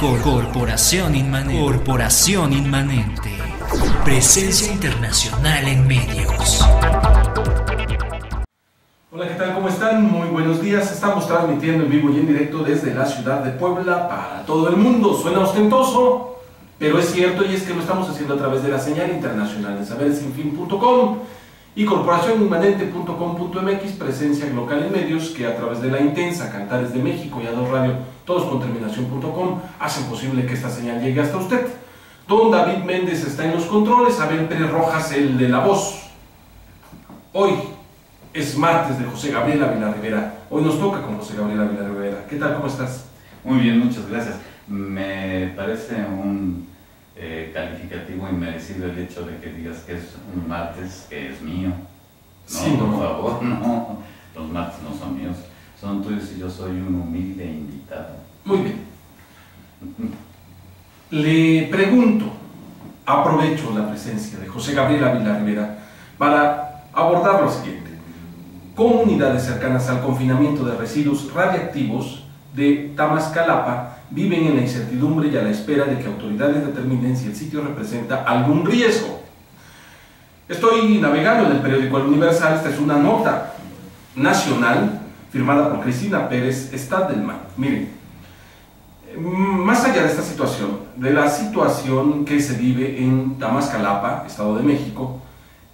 Corporación Inmanente. Presencia internacional en medios. Hola, ¿qué tal? ¿Cómo están? Muy buenos días. Estamos transmitiendo en vivo y en directo desde la ciudad de Puebla para todo el mundo. Suena ostentoso, pero es cierto, y es que lo estamos haciendo a través de la señal internacional de sabersinfin.com y corporacioninmanente.com.mx, presencia local en medios que a través de La Intensa, Cantares de México y A2 Radio, todos con terminación.com, hacen posible que esta señal llegue hasta usted. Don David Méndez está en los controles, Abel Pérez Rojas, el de la voz. Hoy es martes de José Gabriel Ávila Rivera. Hoy nos toca con José Gabriel Ávila Rivera. ¿Qué tal? ¿Cómo estás? Muy bien, muchas gracias. Me parece un calificativo inmerecido el hecho de que digas que es un martes que es mío. No, sí, por favor, no. Los martes no son míos, son tuyos y yo soy un humilde invitado. Muy bien. Le pregunto, aprovecho la presencia de José Gabriel Ávila Rivera para abordar lo siguiente. Comunidades cercanas al confinamiento de residuos radiactivos de Tamazcalapa viven en la incertidumbre y a la espera de que autoridades determinen si el sitio representa algún riesgo. Estoy navegando en el periódico El Universal. Esta es una nota nacional firmada por Cristina Pérez Stadelman. Miren, más allá de esta situación, de la situación que se vive en Tamazcalapa, Estado de México,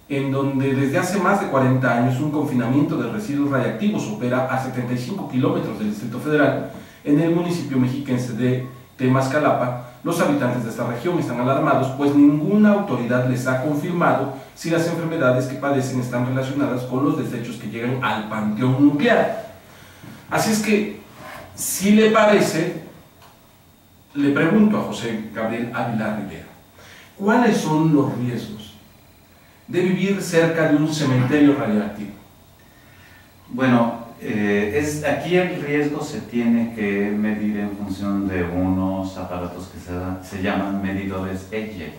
en donde desde hace más de 40 años un confinamiento de residuos radiactivos opera a 75 kilómetros del Distrito Federal, en el municipio mexiquense de Tamazcalapa, los habitantes de esta región están alarmados, pues ninguna autoridad les ha confirmado si las enfermedades que padecen están relacionadas con los desechos que llegan al panteón nuclear. Así es que, si le parece, le pregunto a José Gabriel Ávila Rivera, ¿cuáles son los riesgos de vivir cerca de un cementerio radioactivo? Bueno, aquí el riesgo se tiene que medir en función de unos aparatos que se llaman medidores EGET.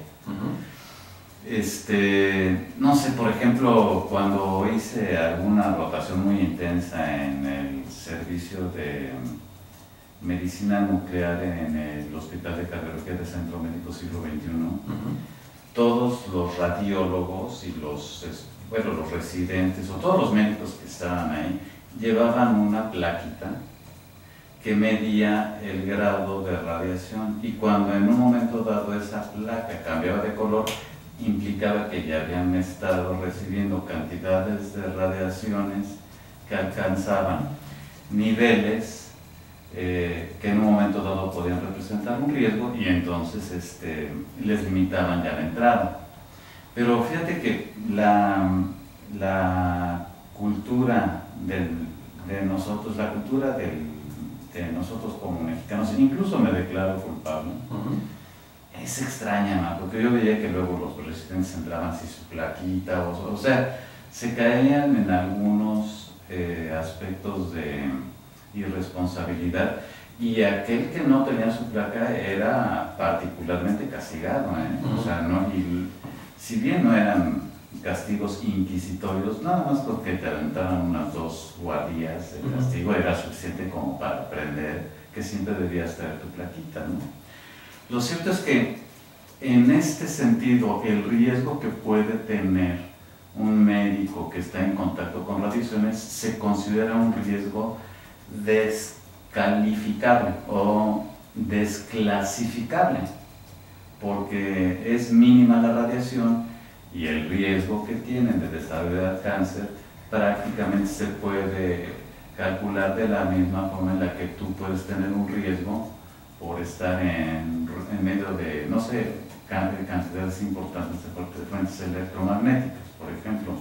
No sé, por ejemplo, cuando hice alguna rotación muy intensa en el servicio de medicina nuclear en el Hospital de Cardiología del Centro Médico Siglo XXI, todos los radiólogos y los residentes o todos los médicos que estaban ahí llevaban una plaquita que medía el grado de radiación, y cuando en un momento dado esa placa cambiaba de color, implicaba que ya habían estado recibiendo cantidades de radiaciones que alcanzaban niveles que en un momento dado podían representar un riesgo, y entonces les limitaban ya la entrada. Pero fíjate que la cultura de nosotros, la cultura de nosotros como mexicanos, incluso me declaro culpable, es extraña, porque yo veía que luego los residentes entraban sin su plaquita, o sea, se caían en algunos aspectos de irresponsabilidad, y aquel que no tenía su placa era particularmente castigado, o sea, y si bien no eran castigos inquisitorios, nada más porque te aventaban unas 2 guardias de castigo, era suficiente como para aprender que siempre debías traer tu plaquita, ¿no? Lo cierto es que en este sentido el riesgo que puede tener un médico que está en contacto con radiaciones se considera un riesgo descalificable o desclasificable, porque es mínima la radiación y el riesgo que tienen de desarrollar cáncer prácticamente se puede calcular de la misma forma en la que tú puedes tener un riesgo por estar en medio de, no sé, cantidades importantes de fuentes electromagnéticas, por ejemplo.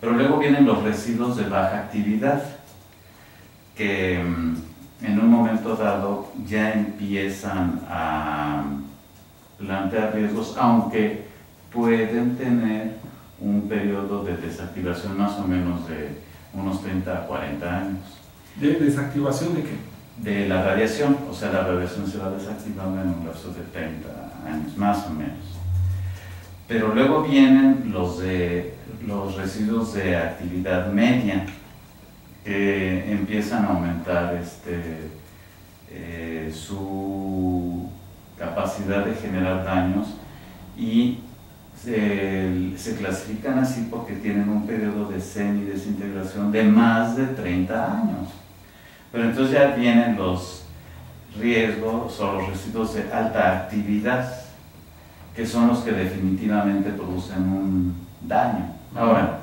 Pero luego vienen los residuos de baja actividad, que en un momento dado ya empiezan a plantear riesgos, aunque pueden tener un periodo de desactivación más o menos de unos 30 a 40 años. ¿De desactivación de qué? De la radiación, o sea, la radiación se va desactivando en un lapso de 30 años, más o menos. Pero luego vienen los residuos de actividad media, que empiezan a aumentar su capacidad de generar daños y se clasifican así porque tienen un periodo de semidesintegración de más de 30 años. Pero entonces ya vienen los riesgos o los residuos de alta actividad, que son los que definitivamente producen un daño. Ahora,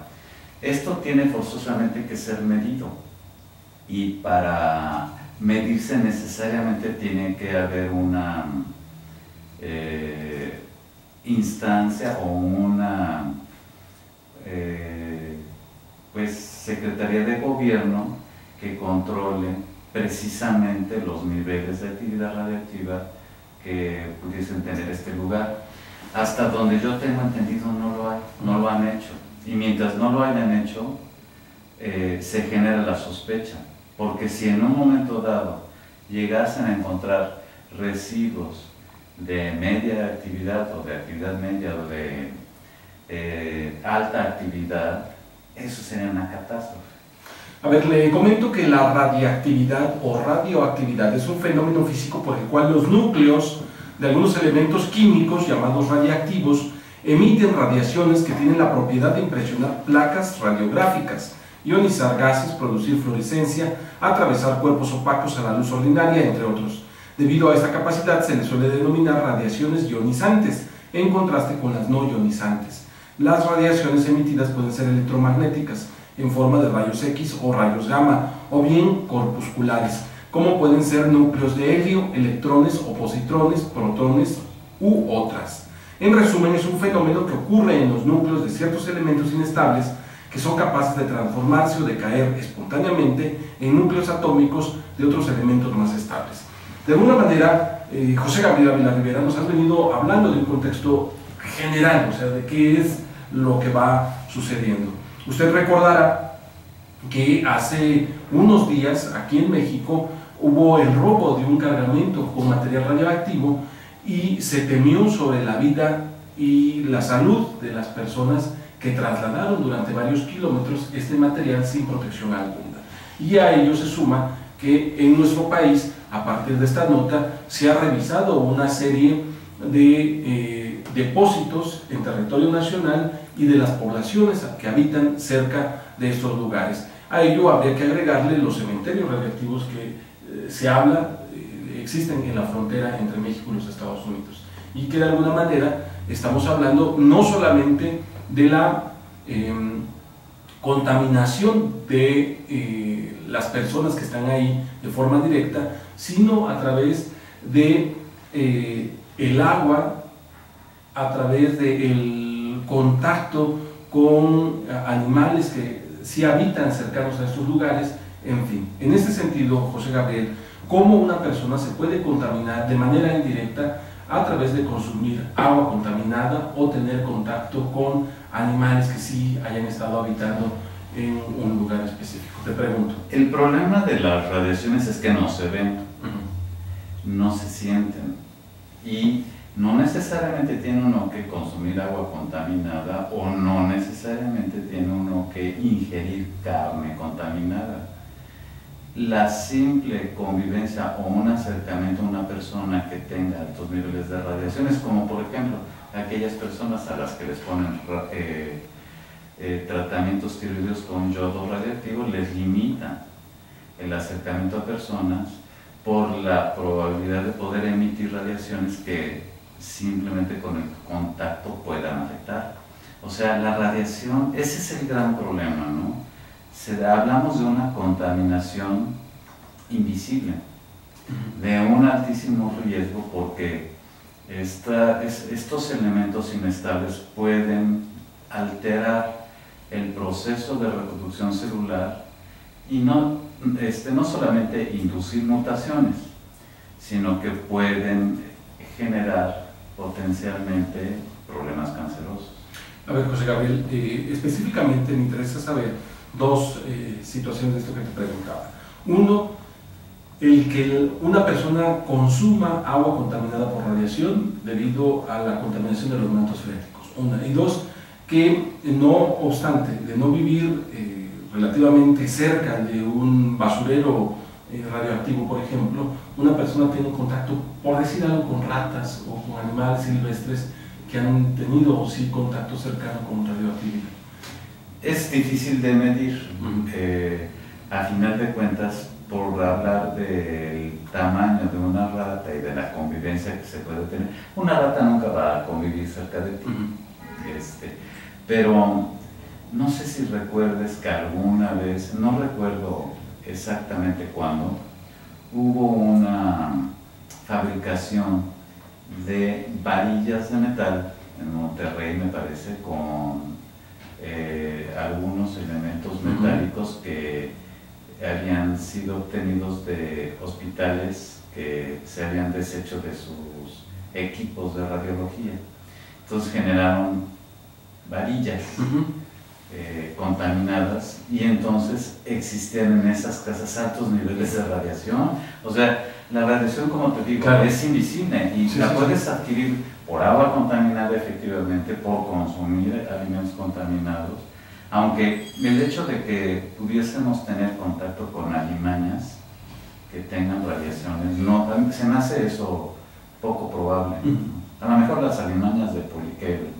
esto tiene forzosamente que ser medido, y para medirse necesariamente tiene que haber una instancia o una pues Secretaría de Gobierno que controle precisamente los niveles de actividad radiactiva que pudiesen tener este lugar. Hasta donde yo tengo entendido no lo han hecho, y mientras no lo hayan hecho se genera la sospecha, porque si en un momento dado llegasen a encontrar residuos de media actividad o de actividad media o de alta actividad, eso sería una catástrofe. A ver, le comento que la radiactividad o radioactividad es un fenómeno físico por el cual los núcleos de algunos elementos químicos llamados radiactivos emiten radiaciones que tienen la propiedad de impresionar placas radiográficas, ionizar gases, producir fluorescencia, atravesar cuerpos opacos a la luz ordinaria, entre otros. Debido a esta capacidad se les suele denominar radiaciones ionizantes, en contraste con las no ionizantes. Las radiaciones emitidas pueden ser electromagnéticas, en forma de rayos X o rayos gamma, o bien corpusculares, como pueden ser núcleos de helio, electrones o positrones, protones u otras. En resumen, es un fenómeno que ocurre en los núcleos de ciertos elementos inestables que son capaces de transformarse o de caer espontáneamente en núcleos atómicos de otros elementos más estables. De alguna manera, José Gabriel Ávila Rivera nos ha venido hablando de un contexto general, o sea, de qué es lo que va sucediendo. Usted recordará que hace unos días aquí en México hubo el robo de un cargamento con material radioactivo y se temió sobre la vida y la salud de las personas que trasladaron durante varios kilómetros este material sin protección alguna. Y a ello se suma que en nuestro país, a partir de esta nota, se ha revisado una serie de depósitos en territorio nacional y de las poblaciones que habitan cerca de estos lugares. A ello habría que agregarle los cementerios radioactivos que se habla, existen en la frontera entre México y los Estados Unidos, y que de alguna manera estamos hablando no solamente de la contaminación de las personas que están ahí de forma directa, sino a través de el agua, a través del contacto con animales que sí habitan cercanos a estos lugares, en fin. En este sentido, José Gabriel, ¿cómo una persona se puede contaminar de manera indirecta a través de consumir agua contaminada o tener contacto con animales que sí hayan estado habitando en un lugar específico? Te pregunto. El problema de las radiaciones es que no se ven, no se sienten, y no necesariamente tiene uno que consumir agua contaminada o no necesariamente tiene uno que ingerir carne contaminada. La simple convivencia o un acercamiento a una persona que tenga altos niveles de radiaciones, como por ejemplo aquellas personas a las que les ponen tratamientos tiroideos con yodo radioactivo, les limita el acercamiento a personas por la probabilidad de poder emitir radiaciones que simplemente con el contacto puedan afectar. O sea, la radiación, ese es el gran problema, ¿no? Hablamos de una contaminación invisible, de un altísimo riesgo, porque estos elementos inestables pueden alterar el proceso de reproducción celular y no solamente inducir mutaciones, sino que pueden generar potencialmente problemas cancerosos. A ver, José Gabriel, específicamente me interesa saber dos situaciones de esto que te preguntaba. Uno, el que una persona consuma agua contaminada por radiación debido a la contaminación de los mantos freáticos. Una. Y dos, que no obstante de no vivir relativamente cerca de un basurero radioactivo, por ejemplo, una persona tiene contacto, por decir algo, con ratas o con animales silvestres que han tenido o sí contacto cercano con radioactividad? Es difícil de medir. A final de cuentas, por hablar del tamaño de una rata y de la convivencia que se puede tener, una rata nunca va a convivir cerca de ti. Pero no sé si recuerdes que alguna vez, no recuerdo exactamente cuándo, hubo una fabricación de varillas de metal en Monterrey, me parece, con algunos elementos metálicos que habían sido obtenidos de hospitales que se habían deshecho de sus equipos de radiología. Entonces generaron varillas contaminadas, y entonces existían en esas casas altos niveles de radiación. O sea, la radiación, como te digo, claro, es invisible y la puedes adquirir por agua contaminada, efectivamente, por consumir alimentos contaminados, aunque el hecho de que pudiésemos tener contacto con alimañas que tengan radiaciones, no, se me hace eso poco probable. A lo mejor las alimañas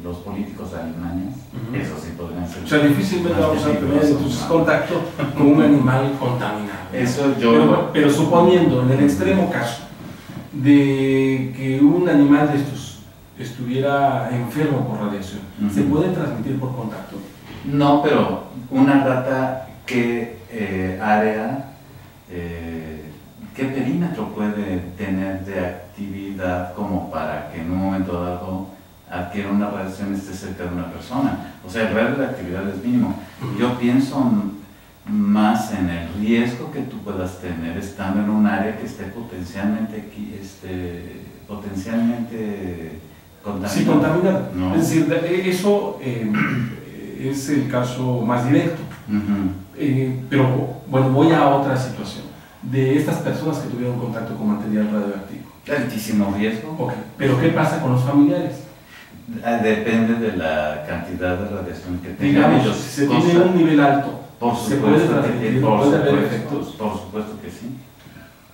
los políticos de alimañas, eso sí podrían ser. O sea, difícilmente vamos a tener entonces contacto con un animal contaminado. Eso yo... pero suponiendo, en el extremo caso, de que un animal de estos estuviera enfermo por radiación, ¿se puede transmitir por contacto? No, pero una rata, ¿qué área, qué perímetro puede tener de actividad como para que en un momento dado adquiera una radiación y esté cerca de una persona? O sea, el radio de actividad es mínimo. Yo pienso más en el riesgo que tú puedas tener estando en un área que esté potencialmente contaminada. Sí, contaminada. No. Es decir, eso es el caso más directo. Pero bueno, voy a otra situación. De estas personas que tuvieron contacto con material radioactivo. Altísimo riesgo. Okay. Pero ¿qué pasa con los familiares? Depende de la cantidad de radiación que tengan. Digamos, si se tiene un nivel alto, por ¿se puede transmitir? ¿Puede haber efectos? Por supuesto que sí.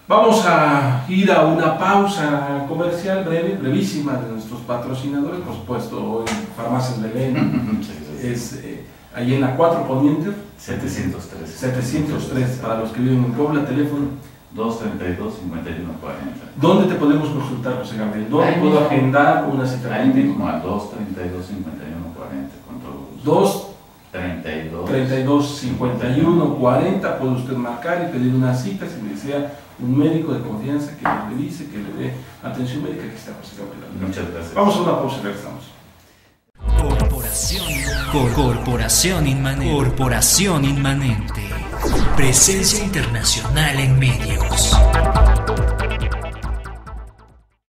Vamos a ir a una pausa comercial brevísima de nuestros patrocinadores, por supuesto, hoy Farmacias Belén, es ahí en la 4 Poniente, 703, para los que viven en Puebla, teléfono 232-5140. ¿Dónde te podemos consultar, José Gabriel? ¿Dónde puedo agendar una cita? Ahí mismo, al 232-5140, con todo gusto. 232-5140, puede usted marcar y pedir una cita si desea un médico de confianza que le revise, que le dé atención médica. Aquí está José Gabriel. Muchas gracias. Vamos a una pausa y regresamos. Corporación Inmanente. Presencia internacional en medios.